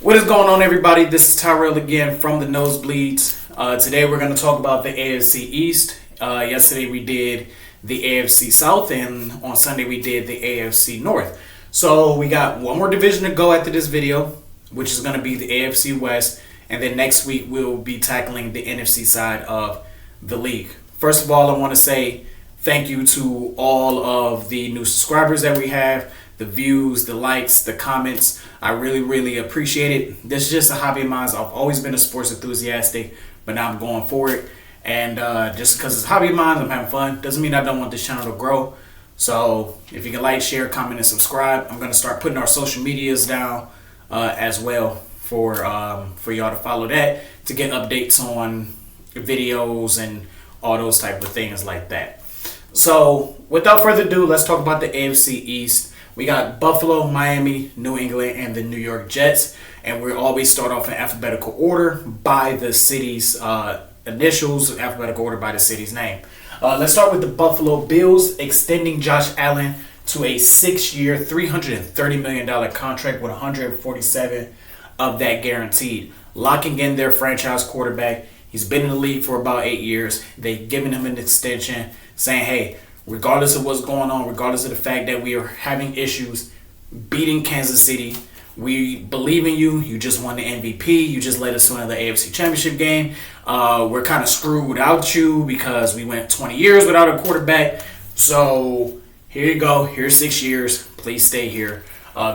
What is going on, everybody? This is Tyrell again from the Nosebleeds. Today we're going to talk about the AFC East. Yesterday we did the AFC South, and on Sunday we did the AFC North. So we got one more division to go after this video, which is going to be the AFC West, and then next week we'll be tackling the NFC side of the league. First of all, I want to say thank you to all of the new subscribers that we have, the views, the likes, the comments. I really appreciate it. This is just a hobby of mine. I've always been a sports enthusiastic, but now I'm going for it. And just because it's a hobby of mine, I'm having fun. Doesn't mean I don't want this channel to grow. So if you can like, share, comment, and subscribe, I'm going to start putting our social medias down as well for y'all to follow that to get updates on videos and all those type of things like that. So without further ado, let's talk about the AFC East. We got Buffalo, Miami, New England, and the New York Jets. And we always start off in alphabetical order by the city's initials, alphabetical order by the city's name. Let's start with the Buffalo Bills, extending Josh Allen to a 6-year, $330 million contract with 147 of that guaranteed, locking in their franchise quarterback. He's been in the league for about 8 years. They've given him an extension saying, hey, regardless of what's going on, regardless of the fact that we are having issues beating Kansas City, we believe in you. You just won the MVP. You just led us to another AFC Championship game. We're kind of screwed without you because we went 20 years without a quarterback. So here you go. Here's 6 years. Please stay here.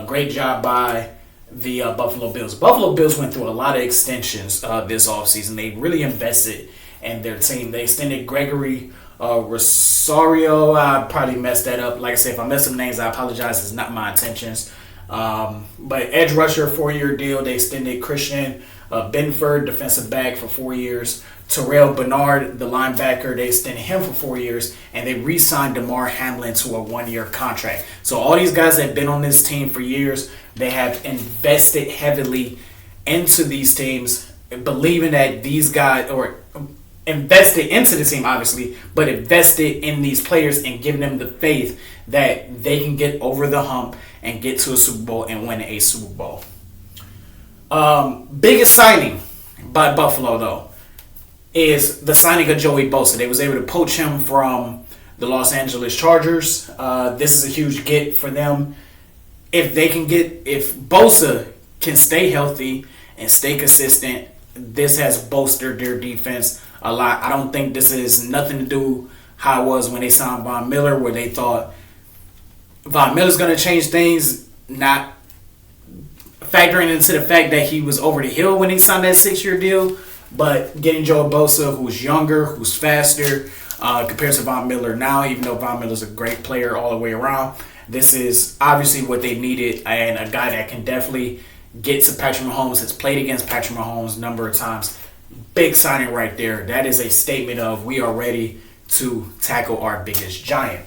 Great job by the Buffalo Bills. Buffalo Bills went through a lot of extensions this offseason. They really invested in their team. They extended Gregory Rosario. I probably messed that up. Like I said, if I mess up names, I apologize. It's not my intentions. But edge rusher, 4-year deal. They extended Christian Benford, defensive back, for 4 years. Terrell Bernard, the linebacker, they extended him for 4 years. And they re-signed DeMar Hamlin to a 1-year contract. So all these guys have been on this team for years. They have invested heavily into these teams, believing that these guys, or invested into the team, obviously, but invested in these players and giving them the faith that they can get over the hump and get to a Super Bowl and win a Super Bowl. Biggest signing by Buffalo, though, is the signing of Joey Bosa. They was able to poach him from the Los Angeles Chargers. This is a huge get for them. If Bosa can stay healthy and stay consistent, this has bolstered their defense a lot. I don't think this is nothing to do how it was when they signed Von Miller, where they thought Von Miller's going to change things, not factoring into the fact that he was over the hill when he signed that 6-year deal. But getting Joey Bosa, who's younger, who's faster, compared to Von Miller now, even though Von Miller's a great player all the way around, this is obviously what they needed, and a guy that can definitely get to Patrick Mahomes, has played against Patrick Mahomes a number of times. Big signing right there. That is a statement of we are ready to tackle our biggest giant.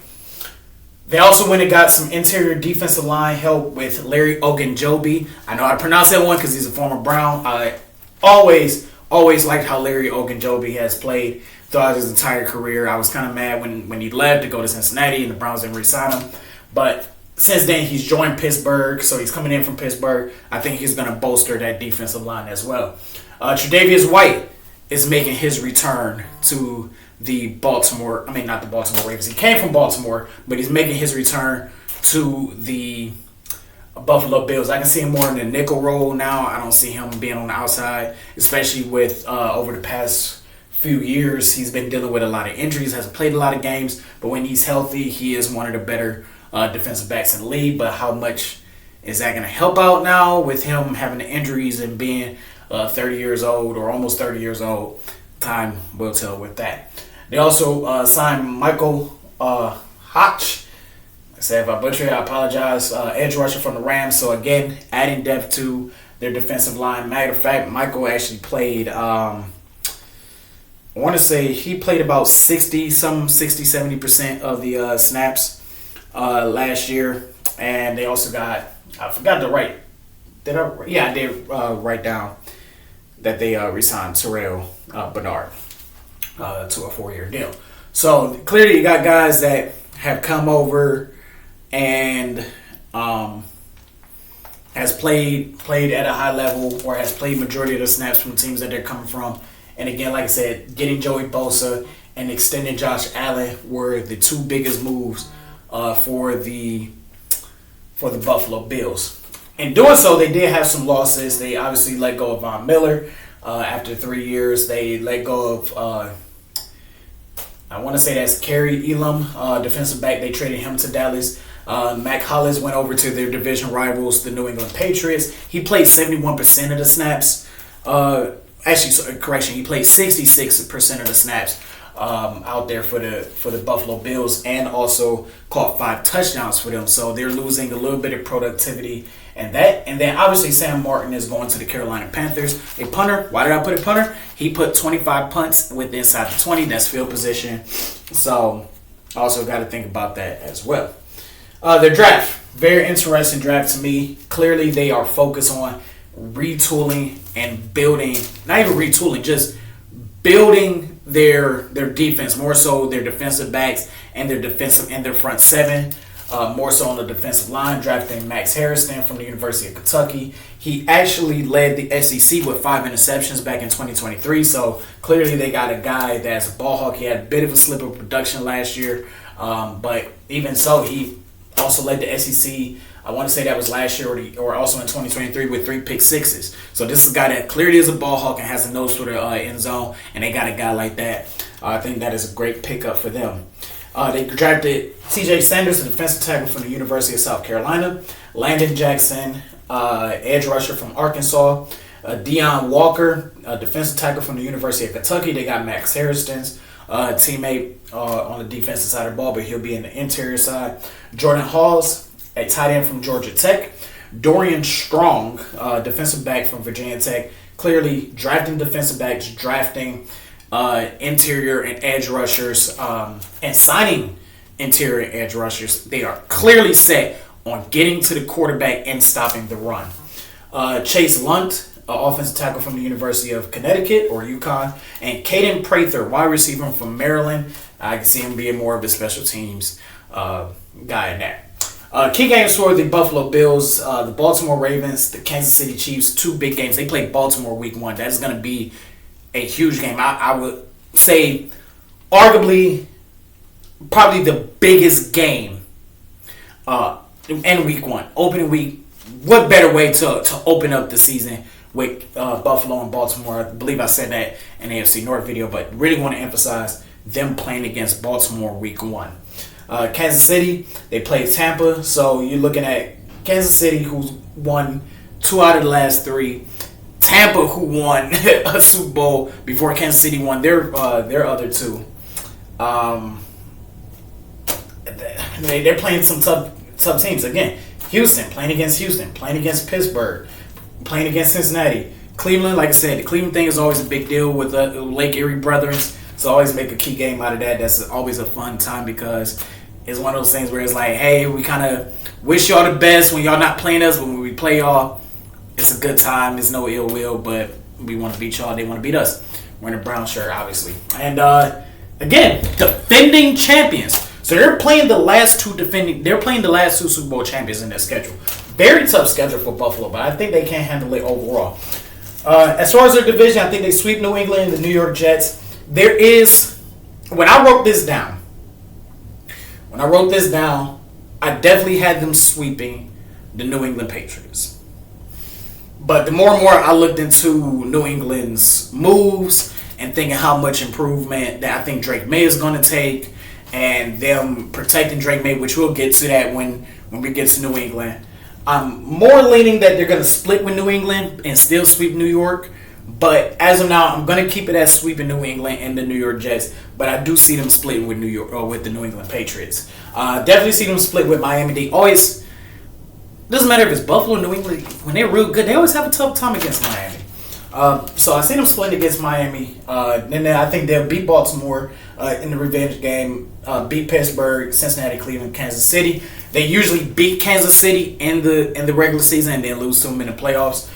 They also went and got some interior defensive line help with Larry Ogunjobi. I know how to pronounce that one because he's a former Brown. I always liked how Larry Ogunjobi has played throughout his entire career. I was kind of mad when he left to go to Cincinnati and the Browns didn't re-sign him. But since then, he's joined Pittsburgh, so he's coming in from Pittsburgh. I think he's going to bolster that defensive line as well. Tre'Davious White is making his return to the not the Baltimore Ravens. He came from Baltimore, but he's making his return to the Buffalo Bills. I can see him more in the nickel role now. I don't see him being on the outside, especially with over the past few years. He's been dealing with a lot of injuries, hasn't played a lot of games, but when he's healthy, he is one of the better defensive backs in the league. But how much is that going to help out now with him having the injuries and being 30 years old or almost 30 years old? Time will tell with that. They also signed Michael Hotch. I said if I butcher it, I apologize. Edge rusher from the Rams. So again, adding depth to their defensive line. Matter of fact, Michael actually played, I want to say he played about 60-70% of the snaps last year. And they also got, I forgot to write, I did write down that they re-signed Terrell Bernard to a 4-year deal. So clearly you got guys that have come over and has played at a high level or has played majority of the snaps from teams that they're coming from. And again, like I said, getting Joey Bosa and extending Josh Allen were the two biggest moves for the Buffalo Bills. In doing so, they did have some losses. They obviously let go of Von Miller after 3 years. They let go of I want to say that's Kerry Elam, defensive back. They traded him to Dallas. Mac Hollins went over to their division rivals, the New England Patriots. He played 71% of the snaps. He played 66% of the snaps out there for the Buffalo Bills, and also caught 5 touchdowns for them. So they're losing a little bit of productivity and that. And then obviously Sam Martin is going to the Carolina Panthers. A punter. Why did I put a punter? He put 25 punts with inside the 20. That's field position. So also got to think about that as well. Their draft. Very interesting draft to me. Clearly they are focused on retooling and building, not even retooling, just building their defense, more so their defensive backs and their front seven, more so on the defensive line, drafting Max Harrison from the University of Kentucky. He actually led the SEC with 5 interceptions back in 2023, so clearly they got a guy that's a ball hawk. He had a bit of a slip of production last year, but even so, he also led the SEC. I want to say that was last year or also in 2023 with 3 pick sixes. So this is a guy that clearly is a ball hawk and has a nose for the end zone, and they got a guy like that. I think that is a great pickup for them. They drafted C.J. Sanders, a defensive tackle from the University of South Carolina. Landon Jackson, edge rusher from Arkansas. Deion Walker, a defensive tackle from the University of Kentucky. They got Max Harrison's teammate on the defensive side of the ball, but he'll be in the interior side. Jordan Halls, a tight end from Georgia Tech. Dorian Strong, defensive back from Virginia Tech. Clearly drafting defensive backs, drafting interior and edge rushers, and signing interior and edge rushers. They are clearly set on getting to the quarterback and stopping the run. Chase Lunt, offensive tackle from the University of Connecticut or UConn. And Caden Prather, wide receiver from Maryland. I can see him being more of a special teams guy in that. Key games for the Buffalo Bills, the Baltimore Ravens, the Kansas City Chiefs, 2 big games. They played Baltimore week 1. That is going to be a huge game. I would say arguably probably the biggest game in week 1. Opening week, what better way to open up the season with Buffalo and Baltimore? I believe I said that in the AFC North video, but really want to emphasize them playing against Baltimore week 1. Kansas City, they played Tampa, so you're looking at Kansas City, who's won 2 out of the last 3. Tampa, who won a Super Bowl before Kansas City won their other 2. They're playing some tough teams. Again, Houston, playing against Houston, playing against Pittsburgh, playing against Cincinnati. Cleveland, like I said, the Cleveland thing is always a big deal with the Lake Erie Brethren. So always make a key game out of that. That's always a fun time because it's one of those things where it's like, hey, we kind of wish y'all the best when y'all not playing us, but when we play y'all, it's a good time. There's no ill will, but we want to beat y'all. They want to beat us. We're in a brown shirt, obviously. And again, defending champions. So they're playing the last 2 Super Bowl champions in their schedule. Very tough schedule for Buffalo, but I think they can handle it overall. As far as their division, I think they sweep New England and the New York Jets. There is, when I wrote this down, I definitely had them sweeping the New England Patriots. But the more and more I looked into New England's moves and thinking how much improvement that I think Drake May is going to take, and them protecting Drake May, which we'll get to that when we get to New England, I'm more leaning that they're going to split with New England and still sweep New York. But as of now, I'm going to keep it as sweeping New England and the New York Jets. But I do see them splitting with New York or with the New England Patriots. Definitely see them split with Miami. They always, doesn't matter if it's Buffalo or New England, when they're real good, they always have a tough time against Miami. So I see them splitting against Miami. Then I think they'll beat Baltimore in the revenge game. Beat Pittsburgh, Cincinnati, Cleveland, Kansas City. They usually beat Kansas City in the regular season and then lose to them in the playoffs.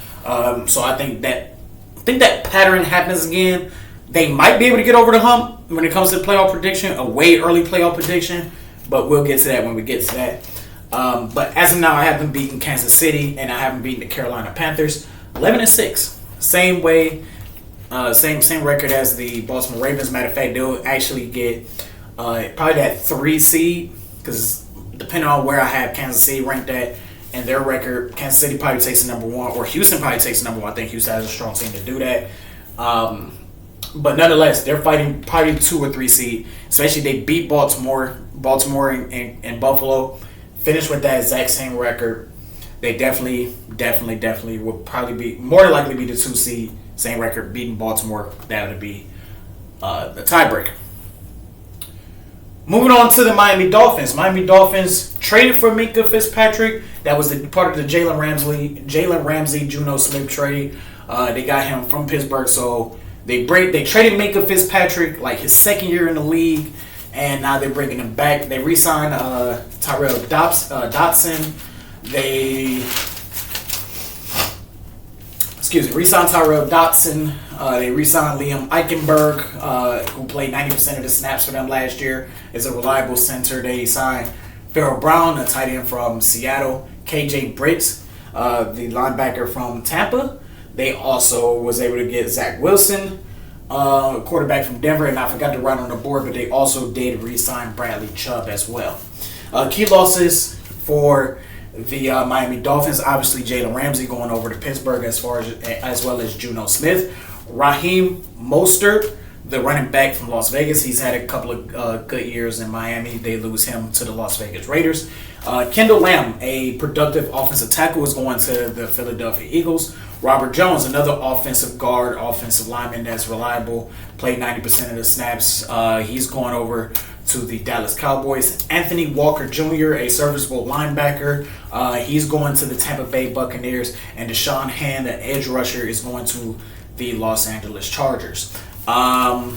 So I think that pattern happens again. They might be able to get over the hump when it comes to the playoff prediction, a way early playoff prediction, but we'll get to that when we get to that. But as of now, I haven't beaten Kansas City and I haven't beaten the Carolina Panthers. 11-6, same way, same record as the Baltimore Ravens. Matter of fact, they'll actually get probably that 3 seed because depending on where I have Kansas City ranked at and their record, Kansas City probably takes the number 1, or Houston probably takes the number 1. I think Houston has a strong team to do that. But nonetheless, they're fighting probably 2 or 3 seed. Especially they beat Baltimore and Buffalo. Finished with that exact same record. They definitely will probably be more likely be the 2 seed. Same record, beating Baltimore. That would be the tiebreaker. Moving on to the Miami Dolphins. Miami Dolphins traded for Minkah Fitzpatrick. That was part of the Jalen Ramsey, Juno Smith trade. They got him from Pittsburgh, so they traded Minkah Fitzpatrick like his second year in the league, and now they're bringing him back. They re-signed Tyrell Dotson. Re-signed Tyrell Dotson. They re-signed Liam Eichenberg, who played 90% of the snaps for them last year, is a reliable center. They signed Farrell Brown, a tight end from Seattle. KJ Brits, the linebacker from Tampa. They also was able to get Zach Wilson, quarterback from Denver, and I forgot to write on the board, but they also did re-sign Bradley Chubb as well. Key losses for the Miami Dolphins, obviously Jalen Ramsey going over to Pittsburgh as well as Juno Smith. Raheem Mostert, the running back from Las Vegas, he's had a couple of good years in Miami. They lose him to the Las Vegas Raiders. Kendall Lamb, a productive offensive tackle, is going to the Philadelphia Eagles. Robert Jones, another offensive guard, offensive lineman that's reliable, played 90% of the snaps. He's going over to the Dallas Cowboys. Anthony Walker Jr., a serviceable linebacker, he's going to the Tampa Bay Buccaneers. And Deshaun Hand, an edge rusher, is going to the Los Angeles Chargers. My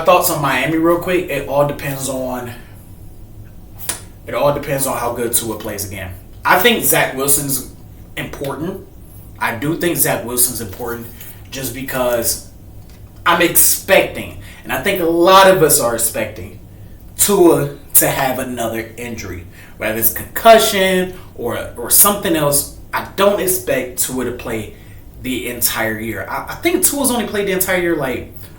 thoughts on Miami real quick. It all depends on how good Tua plays again. I think Zach Wilson's important. I do think Zach Wilson's important just because I'm expecting, and I think a lot of us are expecting, Tua to have another injury. Whether it's concussion or something else, I don't expect Tua to play the entire year. I think Tua's only played the entire year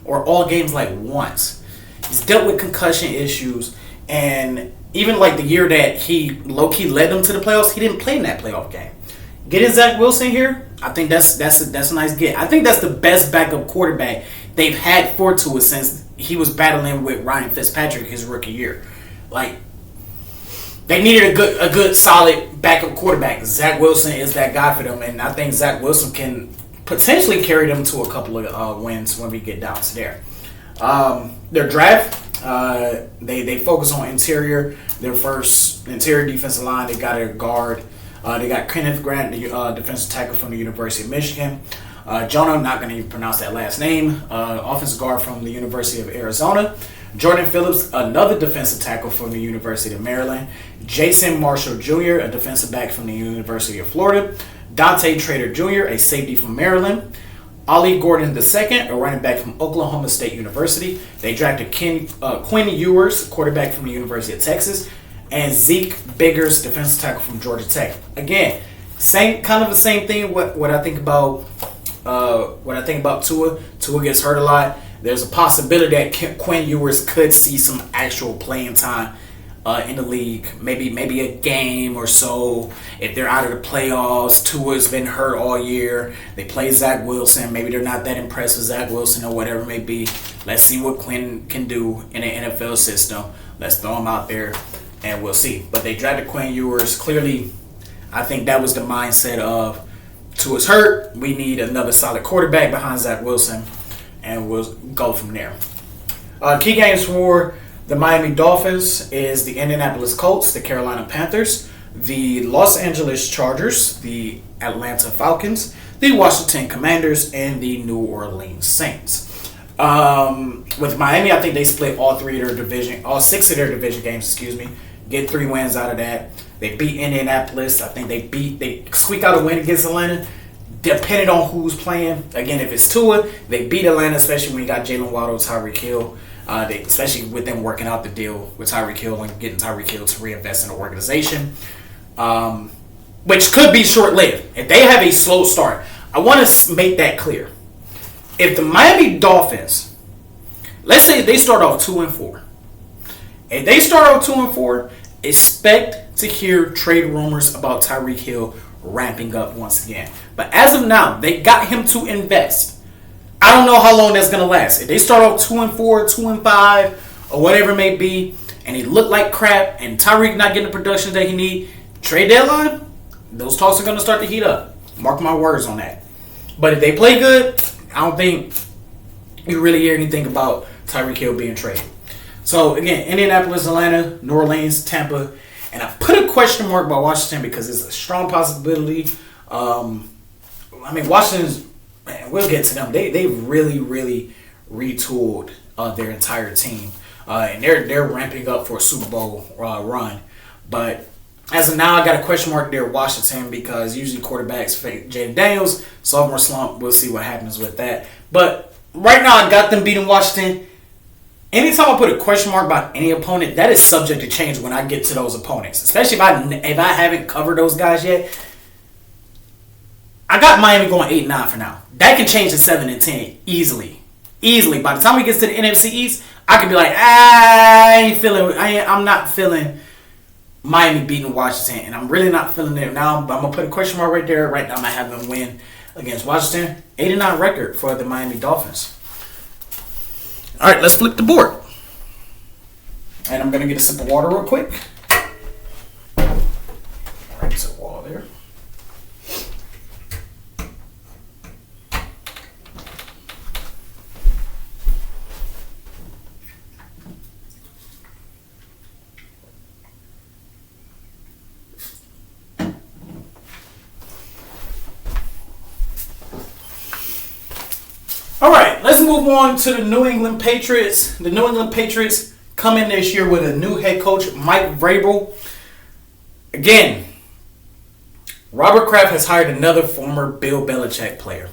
or all games once. He's dealt with concussion issues, and even the year that he low-key led them to the playoffs, he didn't play in that playoff game. Getting Zach Wilson here, I think that's a nice get. I think that's the best backup quarterback they've had for Tua since he was battling with Ryan Fitzpatrick his rookie year. They needed a good solid backup quarterback. Zach Wilson is that guy for them, and I think Zach Wilson can potentially carry them to a couple of wins when we get down to there. Their draft, they focus on interior. Their first interior defensive line, they got a guard. They got Kenneth Grant, the defensive tackle from the University of Michigan. Jonah, I'm not going to even pronounce that last name. Offensive guard from the University of Arizona. Jordan Phillips, another defensive tackle from the University of Maryland. Jason Marshall Jr., a defensive back from the University of Florida. Dante Trader Jr., a safety from Maryland. Ollie Gordon II, a running back from Oklahoma State University. They drafted Quinn Ewers, quarterback from the University of Texas. And Zeke Biggers, defensive tackle from Georgia Tech. Again, the same thing. What I think about Tua. Tua gets hurt a lot. There's a possibility that Quinn Ewers could see some actual playing time in the league. Maybe a game or so. If they're out of the playoffs, Tua's been hurt all year. They play Zach Wilson. Maybe they're not that impressed with Zach Wilson or whatever it may be. Let's see what Quinn can do in an NFL system. Let's throw him out there, and we'll see. But they drafted Quinn Ewers. Clearly, I think that was the mindset of Tua's hurt. We need another solid quarterback behind Zach Wilson, and we'll go from there. Key games for the Miami Dolphins is the Indianapolis Colts, the Carolina Panthers, the Los Angeles Chargers, the Atlanta Falcons, the Washington Commanders, and the New Orleans Saints. With Miami, I think they split all six of their division games, get 3 wins out of that. They beat Indianapolis. I think they squeak out a win against Atlanta. Depending on who's playing. Again, if it's Tua, they beat Atlanta, especially when you got Jalen Waddle, Tyreek Hill. especially with them working out the deal with Tyreek Hill and getting Tyreek Hill to reinvest in the organization, which could be short-lived. If they have a slow start, I want to make that clear. If the Miami Dolphins, let's say they start off 2-4. If they start off 2-4, expect to hear trade rumors about Tyreek Hill ramping up once again. But as of now, they got him to invest. I don't know how long that's going to last. If they start off 2-4, 2-5, or whatever it may be, and he look like crap, and Tyreek not getting the production that he need, trade deadline, those talks are going to start to heat up. Mark my words on that. But if they play good, I don't think you really hear anything about Tyreek Hill being traded. So, again, Indianapolis, Atlanta, New Orleans, Tampa. And I put a question mark by Washington because it's a strong possibility. Washington's, man, we'll get to them. They really, really retooled their entire team. And they're ramping up for a Super Bowl run. But as of now, I got a question mark there, Washington, because usually quarterbacks fake Jaden Daniels, sophomore slump. We'll see what happens with that. But right now, I got them beating Washington. Anytime I put a question mark about any opponent, that is subject to change when I get to those opponents. Especially if I haven't covered those guys yet. I got Miami going 8-9 for now. That can change to 7-10 easily. Easily. By the time we get to the NFC East, I could be like, I'm not feeling Miami beating Washington, and I'm really not feeling it now. But I'm gonna put a question mark right there. Right now, I'm gonna have them win against Washington. 8-9 record for the Miami Dolphins. All right, let's flip the board, and I'm gonna get a sip of water real quick. All right, sip of water there. All right, let's move on to the New England Patriots. The New England Patriots come in this year with a new head coach, Mike Vrabel. Again, Robert Kraft has hired another former Bill Belichick player.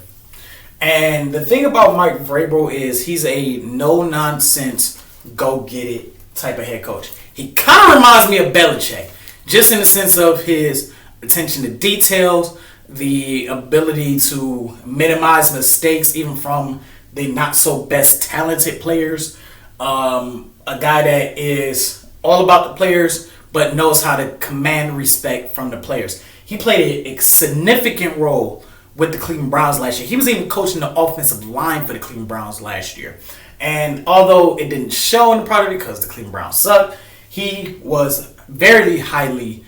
And the thing about Mike Vrabel is he's a no-nonsense, go-get-it type of head coach. He kind of reminds me of Belichick, just in the sense of his attention to details, the ability to minimize mistakes even from the not so best talented players. A guy that is all about the players but knows how to command respect from the players. He played a significant role with the Cleveland Browns last year. He was even coaching the offensive line for the Cleveland Browns last year. And although it didn't show in the product because the Cleveland Browns sucked, he was very highly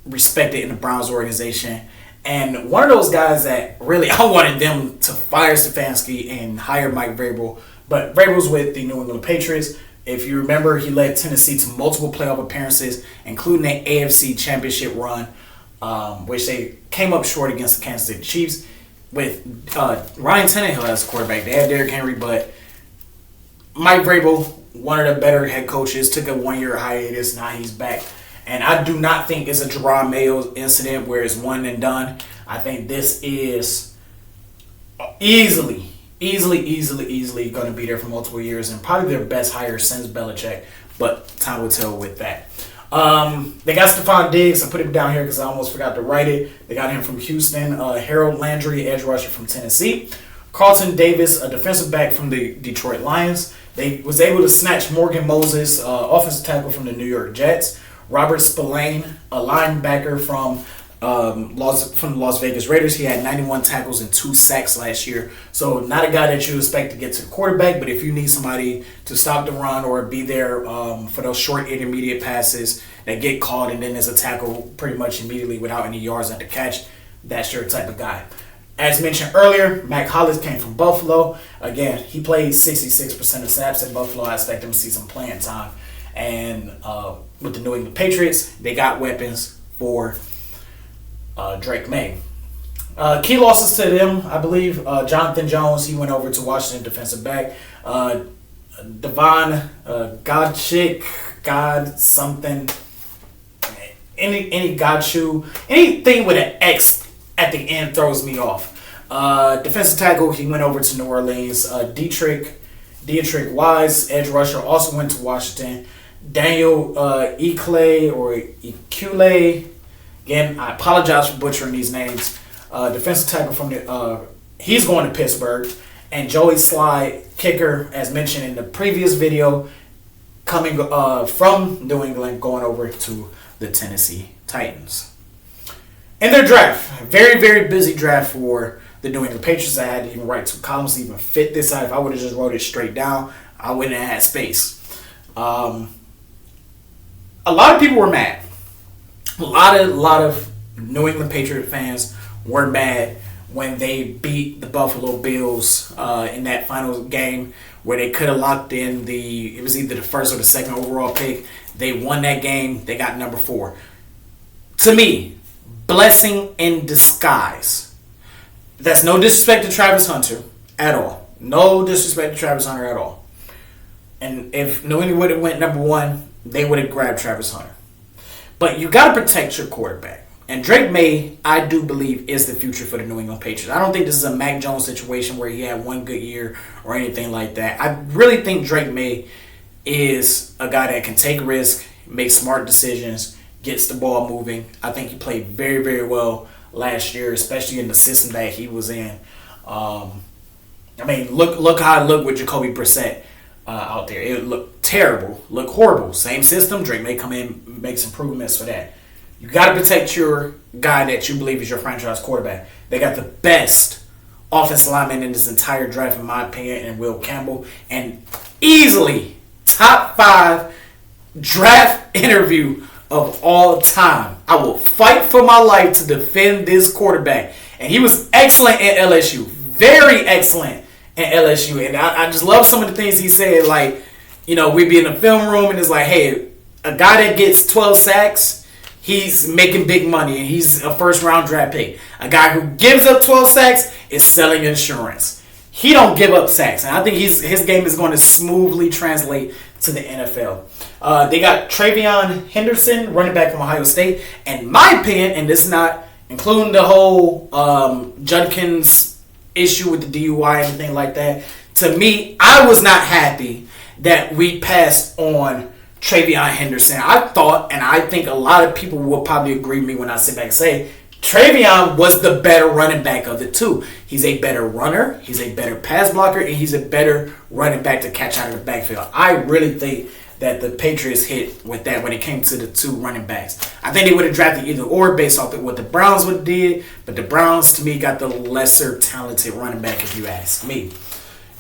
respected in the Browns organization. And one of those guys that really I wanted them to fire Stefanski and hire Mike Vrabel. But Vrabel's with the New England Patriots. If you remember, he led Tennessee to multiple playoff appearances, including the AFC Championship run, which they came up short against the Kansas City Chiefs. With Ryan Tannehill as quarterback, they had Derrick Henry, but Mike Vrabel, one of the better head coaches, took a 1-year hiatus. Now he's back. And I do not think it's a Jerome Mayo incident where it's one and done. I think this is easily going to be there for multiple years and probably their best hire since Belichick. But time will tell with that. They got Stephon Diggs. I put him down here because I almost forgot to write it. They got him from Houston. Harold Landry, edge rusher from Tennessee. Carlton Davis, a defensive back from the Detroit Lions. They was able to snatch Morgan Moses, offensive tackle from the New York Jets. Robert Spillane, a linebacker from the Las Vegas Raiders. He had 91 tackles and 2 sacks last year. So not a guy that you expect to get to the quarterback, but if you need somebody to stop the run or be there for those short intermediate passes that get caught and then there's a tackle pretty much immediately without any yards at the catch, that's your type of guy. As mentioned earlier, Mac Hollins came from Buffalo. Again, he played 66% of snaps at Buffalo. I expect him to see some playing time. And with the New England Patriots, they got weapons for Drake May. Key losses to them, I believe. Jonathan Jones, he went over to Washington, defensive back. Devon Godchick, God something, any Godshoe, anything with an X at the end throws me off. Defensive tackle, he went over to New Orleans. Dietrich Dietrich Wise, edge rusher, also went to Washington. Daniel Ekule. Again, I apologize for butchering these names. Defensive tackle from he's going to Pittsburgh. And Joey Sly, kicker, as mentioned in the previous video, coming from New England, going over to the Tennessee Titans. In their draft, very, very busy draft for the New England Patriots. I had to even write 2 columns to even fit this out. If I would have just wrote it straight down, I wouldn't have had space. A lot of people were mad. A lot of New England Patriot fans were mad when they beat the Buffalo Bills in that final game where they could have locked in it was either the first or the second overall pick. They won that game. They got number 4. To me, blessing in disguise. That's no disrespect to Travis Hunter at all. No disrespect to Travis Hunter at all. And if New England would have went number 1, they would have grabbed Travis Hunter. But you got to protect your quarterback. And Drake May, I do believe, is the future for the New England Patriots. I don't think this is a Mac Jones situation where he had one good year or anything like that. I really think Drake May is a guy that can take risks, make smart decisions, gets the ball moving. I think he played very, very well last year, especially in the system that he was in. Look how it looked with Jacoby Brissett out there. It looked terrible, looked horrible. Same system. Drake May come in, makes improvements for that. You got to protect your guy that you believe is your franchise quarterback. They got the best offensive lineman in this entire draft, in my opinion, and Will Campbell. And easily top 5 draft interview of all time. I will fight for my life to defend this quarterback. And he was excellent at LSU. Very excellent at LSU. And I just love some of the things he said. Like, we'd be in the film room and it's like, hey, a guy that gets 12 sacks, he's making big money, and he's a first-round draft pick. A guy who gives up 12 sacks is selling insurance. He don't give up sacks, and I think his game is going to smoothly translate to the NFL. They got Travion Henderson, running back from Ohio State. And my opinion, and this is not including the whole Judkins issue with the DUI and everything like that, to me, I was not happy that we passed on Travion Henderson. I thought, and I think a lot of people will probably agree with me when I sit back and say, Travion was the better running back of the two. He's a better runner, he's a better pass blocker, and he's a better running back to catch out of the backfield. I really think that the Patriots hit with that when it came to the 2 running backs. I think they would have drafted either or based off of what the Browns would have did, but the Browns, to me, got the lesser talented running back, if you ask me.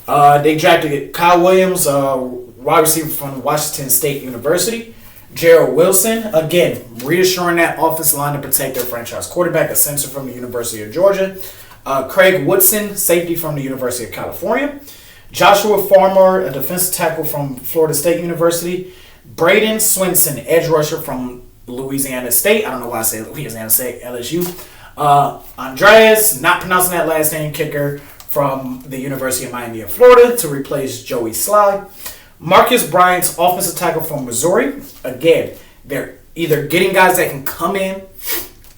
They drafted Kyle Williams, wide receiver from Washington State University. Gerald Wilson, again, reassuring that offensive line to protect their franchise quarterback, a center from the University of Georgia. Craig Woodson, safety from the University of California. Joshua Farmer, a defensive tackle from Florida State University. Braden Swinson, edge rusher from Louisiana State. I don't know why I say Louisiana State, LSU. Andreas, not pronouncing that last name, kicker from the University of Miami of Florida to replace Joey Sly. Marcus Bryant's offensive tackle from Missouri. Again, they're either getting guys that can come in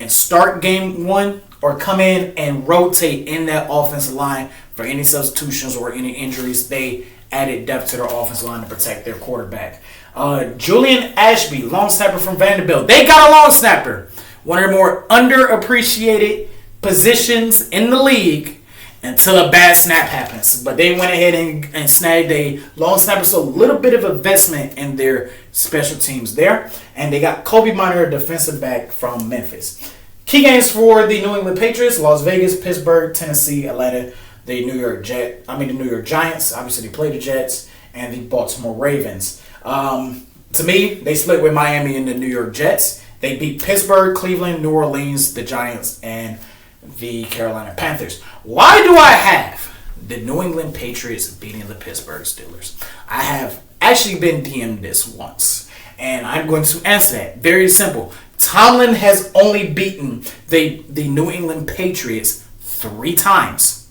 and start game 1 or come in and rotate in that offensive line for any substitutions or any injuries. They added depth to their offensive line to protect their quarterback. Julian Ashby, long snapper from Vanderbilt. They got a long snapper. One of the more underappreciated positions in the league until a bad snap happens. But they went ahead and snagged a long snapper, so a little bit of investment in their special teams there. And they got Kobe Minor, a defensive back from Memphis. Key games for the New England Patriots: Las Vegas, Pittsburgh, Tennessee, Atlanta, the New York Giants. Obviously, they played the Jets, and the Baltimore Ravens. To me, they split with Miami and the New York Jets. They beat Pittsburgh, Cleveland, New Orleans, the Giants, and the Carolina Panthers. Why do I have the New England Patriots beating the Pittsburgh Steelers? I have actually been DM'd this once, and I'm going to answer that. Very simple. Tomlin has only beaten the New England Patriots 3 times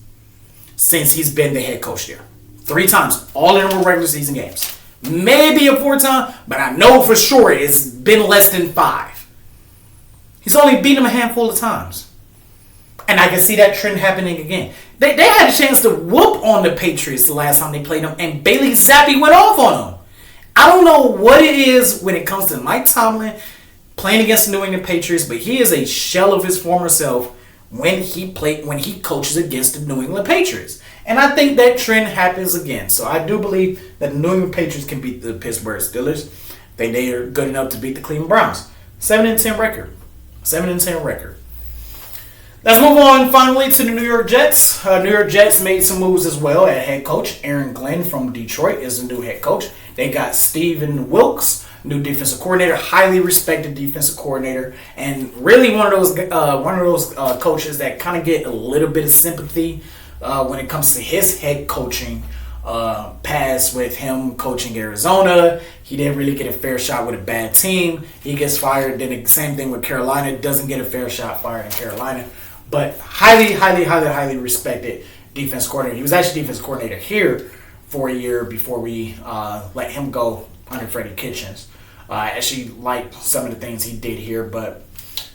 since he's been the head coach there. 3 times. All of them were regular season games. Maybe a 4th time, but I know for sure it's been less than 5. He's only beaten them a handful of times. And I can see that trend happening again. They had a chance to whoop on the Patriots the last time they played them, and Bailey Zappi went off on them. I don't know what it is when it comes to Mike Tomlin playing against the New England Patriots, but he is a shell of his former self when he coaches against the New England Patriots. And I think that trend happens again. So I do believe that the New England Patriots can beat the Pittsburgh Steelers. They are good enough to beat the Cleveland Browns. 7-10 record. 7-10 record. Let's move on finally to the New York Jets. New York Jets made some moves as well at head coach. Aaron Glenn from Detroit is the new head coach. They got Steven Wilks, new defensive coordinator, highly respected defensive coordinator, and really one of those coaches that kind of get a little bit of sympathy when it comes to his head coaching past with him coaching Arizona. He didn't really get a fair shot with a bad team. He gets fired. Then the same thing with Carolina. Doesn't get a fair shot fired in Carolina. But highly respected defense coordinator. He was actually defense coordinator here for a year before we let him go under Freddie Kitchens. I actually liked some of the things he did here, but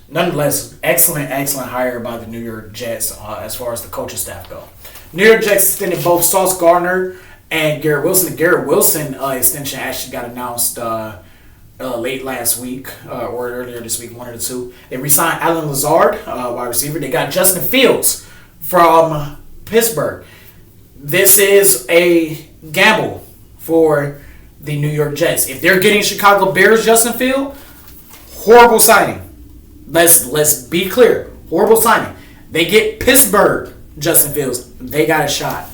nonetheless, excellent hire by the New York Jets as far as the coaching staff go. New York Jets extended both Sauce Gardner and Garrett Wilson. The Garrett Wilson extension actually got announced late last week or earlier this week, one of the two. They re-signed Alan Lazard, wide receiver. They got Justin Fields from Pittsburgh. This is a gamble for the New York Jets. If they're getting Chicago Bears Justin Fields, horrible signing. Let's be clear. Horrible signing. They get Pittsburgh Justin Fields. They got a shot.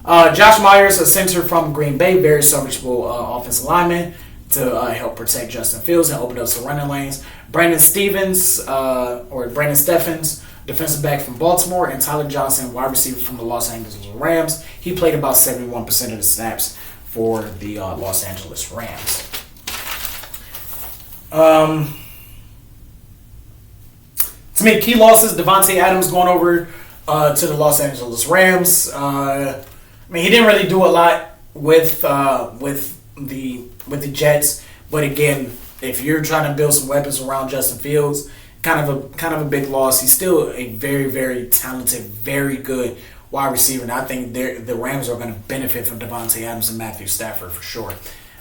Josh Myers, a center from Green Bay, very serviceable offensive lineman to help protect Justin Fields and open up some running lanes. Brandon Stephens, defensive back from Baltimore, and Tyler Johnson, wide receiver from the Los Angeles Rams. He played about 71% of the snaps for the Los Angeles Rams. To me, key losses, Devontae Adams going over to the Los Angeles Rams. He didn't really do a lot with the Jets, but again, if you're trying to build some weapons around Justin Fields, kind of a big loss. He's still a very, very talented, very good wide receiver, and I think the Rams are going to benefit from Devontae Adams and Matthew Stafford for sure,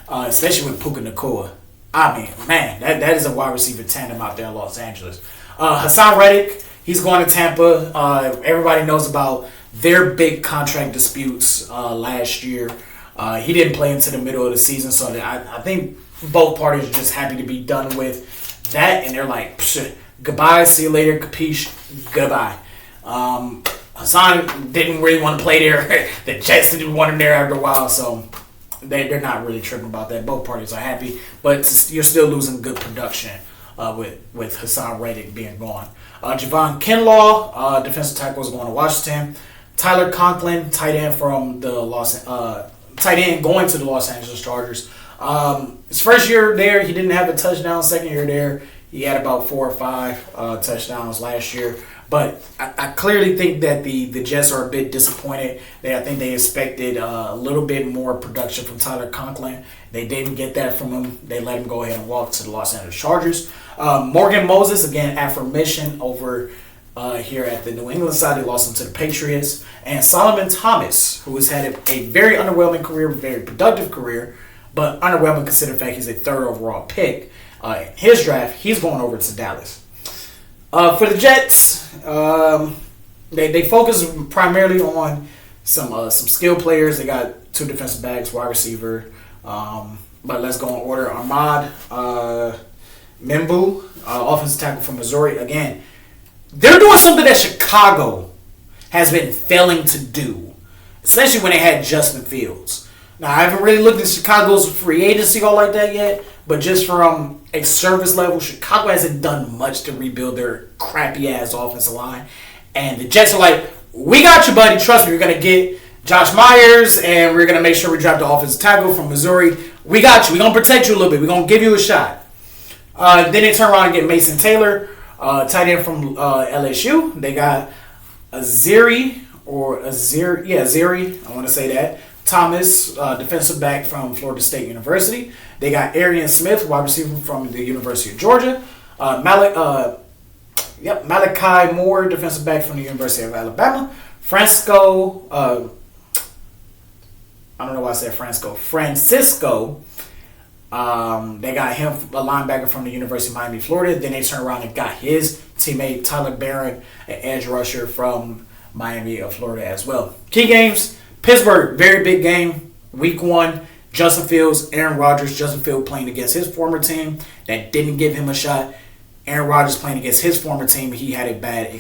especially with Puka Nacua. That is a wide receiver tandem out there in Los Angeles. Hassan Reddick, he's going to Tampa. Everybody knows about their big contract disputes last year. He didn't play into the middle of the season, so I think both parties are just happy to be done with that, and they're like, goodbye, see you later, capiche, goodbye. Hassan didn't really want to play there. The Jets didn't want him there after a while, so they're not really tripping about that. Both parties are happy, but you're still losing good production with Hassan Reddick being gone. Javon Kinlaw, defensive tackle, is going to Washington. Tyler Conklin, tight end from the going to the Los Angeles Chargers. His first year there, he didn't have a touchdown. Second year there, he had about 4 or 5 touchdowns last year. But I clearly think that the Jets are a bit disappointed. I think they expected a little bit more production from Tyler Conklin. They didn't get that from him. They let him go ahead and walk to the Los Angeles Chargers. Morgan Moses, again, affirmation over here at the New England side. They lost him to the Patriots. And Solomon Thomas, who has had a very underwhelming career, very productive career, but underwhelming considering the fact he's a 3rd overall pick. His draft, he's going over to Dallas. For the Jets, they focus primarily on some skill players. They got 2 defensive backs, wide receiver. But let's go in order. Ahmad Membu, offensive tackle from Missouri. Again, they're doing something that Chicago has been failing to do, especially when they had Justin Fields. Now, I haven't really looked at Chicago's free agency all like that yet, but just from a service level, Chicago hasn't done much to rebuild their crappy-ass offensive line. And the Jets are like, we got you, buddy. Trust me, we're going to get Josh Myers, and we're going to make sure we draft the offensive tackle from Missouri. We got you. We're going to protect you a little bit. We're going to give you a shot. Then they turn around and get Mason Taylor, tight end from LSU. They got Aziri, I want to say that. Thomas, defensive back from Florida State University. They got Arian Smith, wide receiver from the University of Georgia. Yep, Malachi Moore, defensive back from the University of Alabama. Francisco, I don't know why I said Francisco. They got him, a linebacker from the University of Miami, Florida. Then they turned around and got his teammate Tyler Barron, an edge rusher from Miami of Florida as well. Key games: Pittsburgh, very big game, week 1. Justin Fields, Aaron Rodgers. Justin Fields playing against his former team that didn't give him a shot. Aaron Rodgers playing against his former team. He had a bad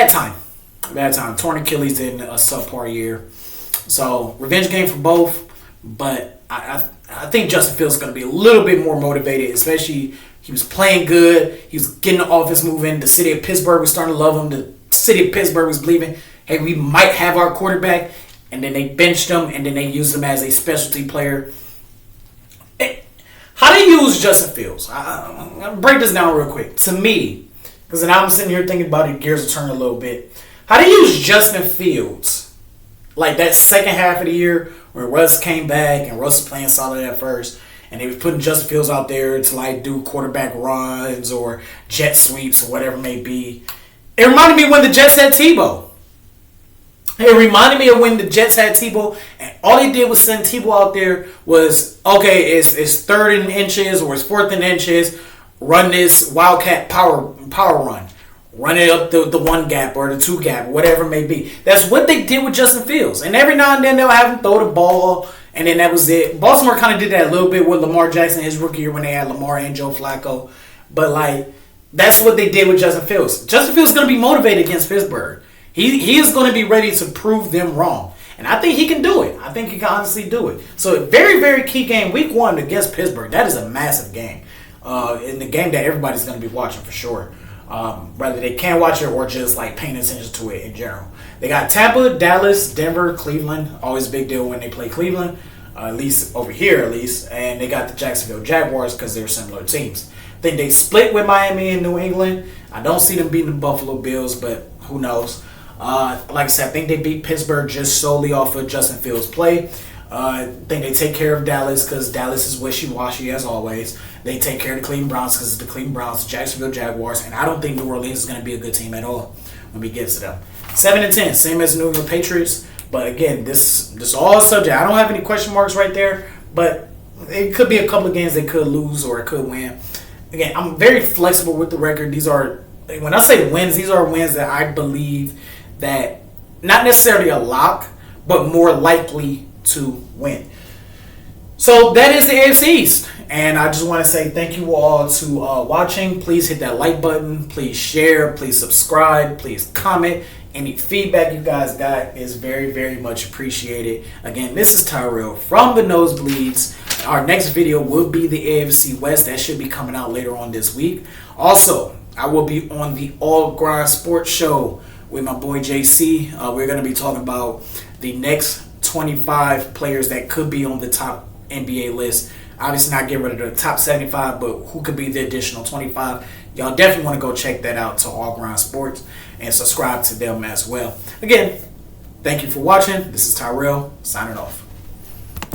time. Torn Achilles in a subpar year. So revenge game for both, but I think Justin Fields is going to be a little bit more motivated, especially he was playing good. He was getting the offense moving. The city of Pittsburgh was starting to love him. The city of Pittsburgh was believing, hey, we might have our quarterback. And then they benched him, and then they used him as a specialty player. How to use Justin Fields? I'll break this down real quick. To me, because now I'm sitting here thinking about it, gears will turn a little bit. How to use Justin Fields, like that second half of the year where Russ came back and Russ was playing solid at first, and they was putting Justin Fields out there to like do quarterback runs or jet sweeps or whatever it may be. It reminded me when the Jets had Tebow. It reminded me of when the Jets had Tebow, and all they did was send Tebow out there was, okay, it's third and inches or it's fourth and inches, run this Wildcat power run. Run it up the one gap or the two gap, whatever it may be. That's what they did with Justin Fields. And every now and then they'll have him throw the ball, and then that was it. Baltimore kind of did that a little bit with Lamar Jackson his rookie year when they had Lamar and Joe Flacco. But, like, that's what they did with Justin Fields. Justin Fields is going to be motivated against Pittsburgh. He is going to be ready to prove them wrong. And I think he can do it. I think he can honestly do it. So, very, very key game. Week 1 against Pittsburgh. That is a massive game. In the game that everybody's going to be watching for sure. Whether they can watch it or just like paying attention to it in general. They got Tampa, Dallas, Denver, Cleveland. Always a big deal when they play Cleveland. At least over here at least. And they got the Jacksonville Jaguars because they're similar teams. I think they split with Miami and New England. I don't see them beating the Buffalo Bills, but who knows. Like I said, I think they beat Pittsburgh just solely off of Justin Fields' play. I think they take care of Dallas because Dallas is wishy-washy as always. They take care of the Cleveland Browns because it's the Cleveland Browns, the Jacksonville Jaguars, and I don't think New Orleans is going to be a good team at all when we get to them. 7-10, same as the New England Patriots. But again, this all subject. I don't have any question marks right there, but it could be a couple of games they could lose or it could win. Again, I'm very flexible with the record. These are, when I say wins, these are wins that I believe that not necessarily a lock, but more likely to win. So that is the AFC East. And I just want to say thank you all to watching. Please hit that like button. Please share. Please subscribe. Please comment. Any feedback you guys got is very, very much appreciated. Again, this is Tyrell from the Nosebleeds. Our next video will be the AFC West. That should be coming out later on this week. Also, I will be on the All Grind Sports Show with my boy JC. We're going to be talking about the next 25 players that could be on the top NBA list. Obviously not getting rid of the top 75, but who could be the additional 25. Y'all definitely want to go check that out to All Grind Sports and subscribe to them as well. Again, thank you for watching. This is Tyrell signing off.